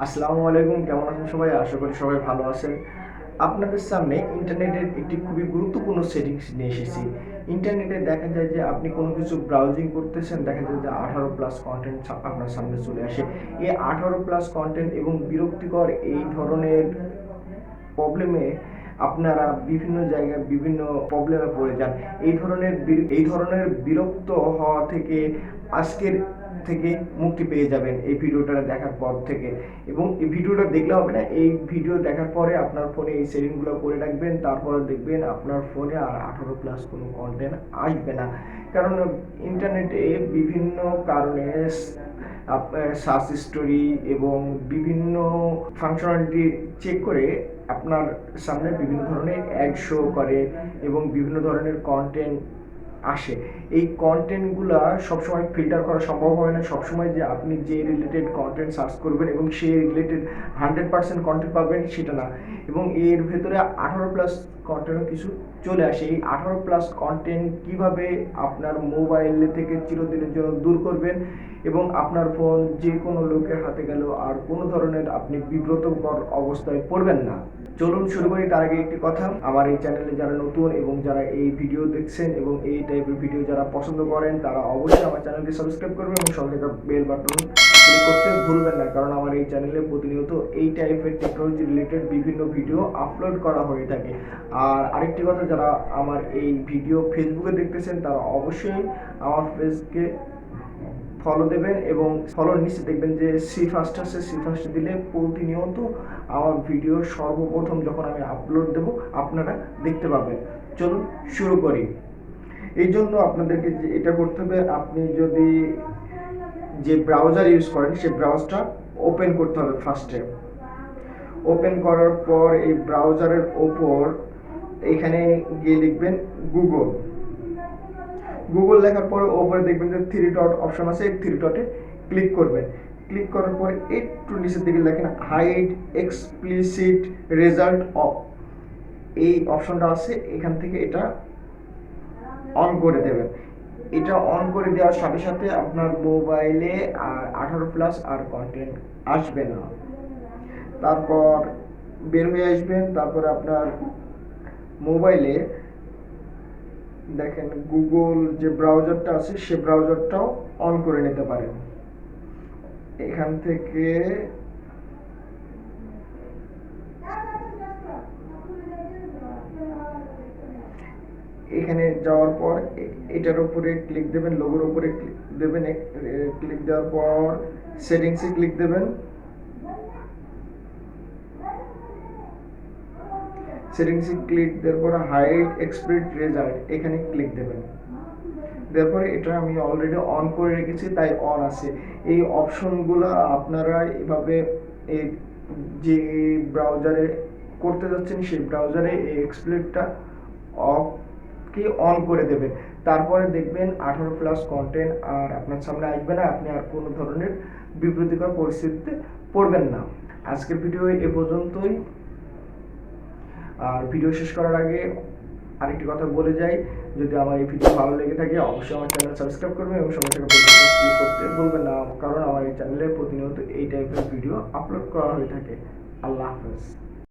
আসসালামু আলাইকুম, কেমন আছেন সবাই? আশা করি সবাই ভালো আছেন। আপনাদের সামনে ইন্টারনেটের একটি খুবই গুরুত্বপূর্ণ সেটিংস নিয়ে এসেছি। ইন্টারনেটে দেখা যায় যে আপনি কোনো কিছু ব্রাউজিং করতেছেন, দেখা যায় যে 18 প্লাস কনটেন্ট আপনার সামনে চলে আসে। এই 18 প্লাস কনটেন্ট এবং বিরক্তিকর এই ধরনের প্রবলেমে আপনারা বিভিন্ন জায়গায় বিভিন্ন প্রবলেমে পড়ে যান। এই ধরনের বিরক্ত হওয়া থেকে আজকের থেকে মুক্তি পেয়ে যাবেন এই ভিডিওটা দেখার পর থেকে। এবং এই ভিডিওটা দেখলে হবে না, এই ভিডিও দেখার পরে আপনার ফোনে এই সেটিংগুলো করে রাখবেন, তারপরে দেখবেন আপনার ফোনে আর 18 প্লাস কোনো কন্টেন্ট আসবে না। কারণ ইন্টারনেটে বিভিন্ন কারণে সার্চ স্টোরি এবং বিভিন্ন ফাংশনালিটি চেক করে আপনার সামনে বিভিন্ন ধরনের অ্যাড শো করে এবং বিভিন্ন ধরনের কন্টেন্ট আসে। এই কন্টেন্টগুলা সবসময় ফিল্টার করা সম্ভব হয় না। সবসময় যে আপনি যে রিলেটেড কন্টেন্ট সার্চ করবেন এবং সেই রিলেটেড 100% কন্টেন্ট পাবেন সেটা না। এবং এর ভেতরে 18 প্লাস কন্টেন্টও কিছু চলে আসে। এই 18 প্লাস কন্টেন্ট কিভাবে আপনার মোবাইল থেকে চিরদিনের জন্য দূর করবেন এবং আপনার ফোন যে কোনো লোকের হাতে গেল আর কোনো ধরনের আপনি বিব্রতকর অবস্থায় পড়বেন না। চলুন শুরু করি। তার আগে একটি কথা, আমার এই চ্যানেলে যারা নতুন এবং যারা এই ভিডিও দেখছেন এবং এই টাইপের ভিডিও যারা পছন্দ করেন তারা অবশ্যই আমার চ্যানেলটি সাবস্ক্রাইব করবেন এবং সঙ্গে থাকা বেল বাটন ক্লিক করতে ভুলবেন না। কারণ আমার এই চ্যানেলে প্রতিনিয়ত এই টাইপের টেকনোলজি রিলেটেড বিভিন্ন ভিডিও আপলোড করা হয়ে থাকে। আর আরেকটি কথা, যারা আমার এই ভিডিও ফেসবুকে দেখতেছেন তারা অবশ্যই আমার পেজকে ফলো দেবেন এবং ফলোর নিচে দেখবেন যে সি ফার্স্ট আছে, সি ফার্স্ট দিলে প্রতিনিয়ত আমার ভিডিও সর্বপ্রথম যখন আমি আপলোড দেব আপনারা দেখতে পাবেন। চলুন শুরু করি। এই জন্য আপনাদেরকে যে এটা করতে হবে, আপনি যদি যে ব্রাউজার ইউজ করেন সেই ব্রাউজারটা ওপেন করতে হবে। ফার্স্টে ওপেন করার পর এই ব্রাউজারের ওপর এখানে গিয়ে লিখবেন গুগল। গুগল লেখার পরে ওপরে দেখবেন যে থ্রি ডট অপশন আছে, এই থ্রি ডটে ক্লিক করবেন। ক্লিক করার পরে একটু নিচের দিকে লেখেন হাইড এক্সপ্লিসিট রেজাল্ট অফ, এই অপশনটা আছে, এখান থেকে এটা অন করে দেবেন। এটা অন করে দেওয়ার সাথে সাথে আপনার মোবাইলে আর 18 প্লাস আর কন্টেন্ট আসবে না। তারপর বের হয়ে আসবেন, তারপরে আপনার মোবাইলে দেখেন গুগল যে ব্রাউজারটা আছে সে ব্রাউজারটাও অন করে নিতে পারেন। এখান থেকে এখানে যাওয়ার পর এটার উপরে ক্লিক দেবেন, লোগোর উপরে ক্লিক দেবেন। ক্লিক দেওয়ার পর সেটিংসে ক্লিক দেবেন। সেটিংসে ক্লিক দেওয়ার পর হাইড এক্সপ্লিট রেজাল্ট এখানে ক্লিক দেবেন। তারপরে এটা আমি অলরেডি অন করে রেখেছি তাই অন আছে। এই অপশনগুলো আপনারা এভাবে এই যে ব্রাউজারে করতে যাচ্ছেন সেই ব্রাউজারে এই এক্সপ্লিটটা অফ কি অন করে দেবেন। তারপরে দেখবেন 18 প্লাস কন্টেন্ট আর আপনার সামনে আসবে না, আপনি আর কোনো ধরনের বিব্রতিকর পরিস্থিতিতে পড়বেন না। আজকের ভিডিও এ পর্যন্তই। আর ভিডিও শেষ করার আগে আরেকটি কথা বলে যাই, যদি আমার এই ভিডিও ভালো লেগে থাকে অবশ্যই আমার চ্যানেল সাবস্ক্রাইব করবেন এবং সঙ্গে থাকা বেল বাটন ক্লিক করতে ভুলবেন না, কারণ আমার এই চ্যানেলে প্রতিনিয়ত এই টাইপের ভিডিও আপলোড করা হয়ে থাকে। আল্লাহ হাফেজ।